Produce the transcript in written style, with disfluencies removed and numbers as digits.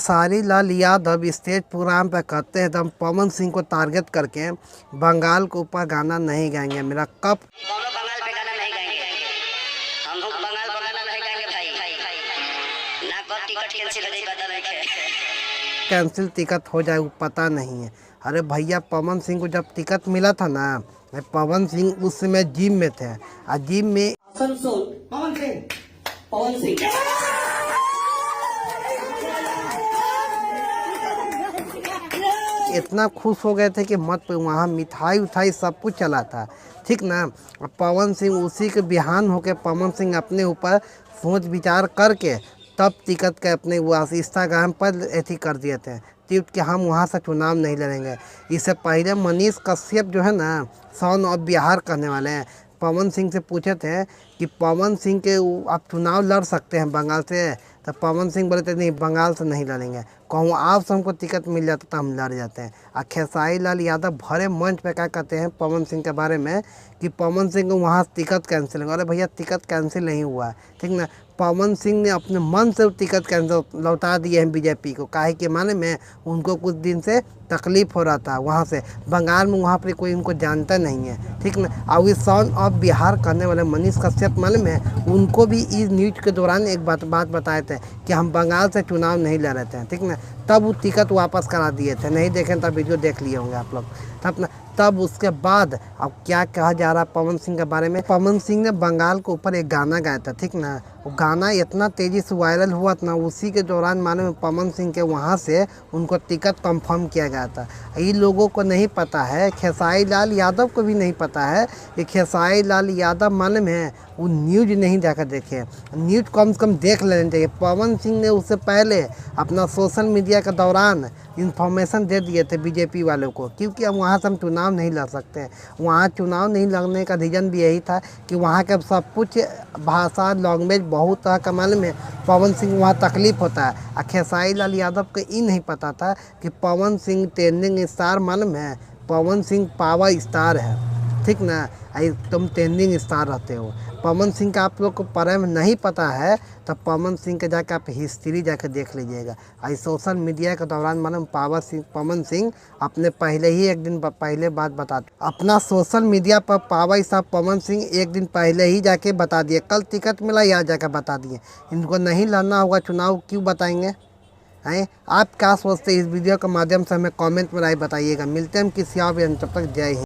Khesari Lal Yadav stage programme पे कहते हैं हम पवन सिंह को टारगेट करके बंगाल के ऊपर गाना नहीं गाएंगे। मेरा कब दोनों बंगाल पे गाना नहीं गाएंगे, हम लोग बंगाल पे गाना नहीं गाएंगे भाई। ना कब टिकट कैंसिल हो जाए पता नहीं है। कैंसिल टिकट हो जाए वो पता नहीं है। अरे भैया पवन सिंह को जब टिकट मिला था ना, पवन सिंह उस समय जिम में थे और जिम में पवन सिंह इतना खुश हो गए थे कि मत पे वहाँ मिठाई उठाई सब कुछ चला था, ठीक ना। और पवन सिंह उसी के बिहान होके पवन सिंह अपने ऊपर सोच विचार करके तब टिकट के अपने वो इंस्टाग्राम पर ऐसी कर दिए थे कि हम वहाँ से चुनाव नहीं लड़ेंगे। इससे पहले मनीष कश्यप जो है ना सन ऑफ बिहार करने वाले हैं, पवन सिंह से पूछे थे कि पवन सिंह के आप चुनाव लड़ सकते हैं बंगाल से, तो पवन सिंह बोले थे नहीं बंगाल से नहीं लड़ेंगे, कहूँ आप से हमको टिकट मिल जाता तो हम लड़ जाते हैं। और खेसारी लाल यादव भरे मंच पे क्या कहते हैं पवन सिंह के बारे में कि पवन सिंह को वहाँ टिकट कैंसिल होगा। अरे भैया टिकट कैंसिल नहीं हुआ है, ठीक ना। पवन सिंह ने अपने मन से टिकट कैंसिल लौटा दिए हैं बीजेपी को, काहे के माने में उनको कुछ दिन से तकलीफ हो रहा था वहाँ से बंगाल में, वहाँ पर कोई उनको जानता नहीं है, ठीक ना। और इस सन ऑफ बिहार करने वाले मनीष कश्यप मालूम है उनको भी इस न्यूज के दौरान एक बात बताए थे कि हम बंगाल से चुनाव नहीं लड़ रहे थे, ठीक ना। तब वो टिकट वापस करा दिए थे, नहीं देखें तब वीडियो देख लिए होंगे आप लोग तब उसके बाद अब क्या कहा जा रहा है पवन सिंह के बारे में। पवन सिंह ने बंगाल के ऊपर एक गाना गाया था, ठीक ना। वो गाना इतना तेज़ी से वायरल हुआ था ना, उसी के दौरान मालूम पवन सिंह के वहाँ से उनको टिकट कंफर्म किया गया था। ये लोगों को नहीं पता है, खेसारी लाल यादव को भी नहीं पता है कि खेसारी लाल यादव मालूम है वो न्यूज नहीं जाकर देखे, न्यूज कम से कम देख लेना चाहिए। पवन सिंह ने उससे पहले अपना सोशल मीडिया के दौरान इन्फॉर्मेशन दे दिए थे बीजेपी वालों को, क्योंकि अब वहाँ से हम चुनाव नहीं लड़ सकते। वहाँ चुनाव नहीं लड़ने का रीज़न भी यही था कि वहाँ के सब कुछ भाषा लैंग्वेज बहुत तरह का मालूम है, पवन सिंह वहाँ तकलीफ़ होता है। और खेसारी लाल यादव को ये नहीं पता था कि पवन सिंह ट्रेंडिंग स्टार मालूम है, पवन सिंह पावर स्टार है, ठीक ना। तुम ट्रेंडिंग स्टार रहते हो। पवन सिंह का आप लोग को बारे में नहीं पता है तो पवन सिंह के जाकर आप हिस्ट्री जाकर देख लीजिएगा। आई सोशल मीडिया के दौरान मालूम पवन सिंह अपने पहले ही एक दिन पहले बात बताते अपना सोशल मीडिया पर पावर साहब पवन सिंह एक दिन पहले ही जाके बता दिए, कल टिकट मिला यहाँ जाकर बता दिए इनको नहीं लड़ना होगा चुनाव, क्यों बताएंगे हैं। आप क्या सोचते हैं इस वीडियो के माध्यम से हमें कमेंट में राय बताइएगा। मिलते हैं हम किसी और, तब तक जय हिंद।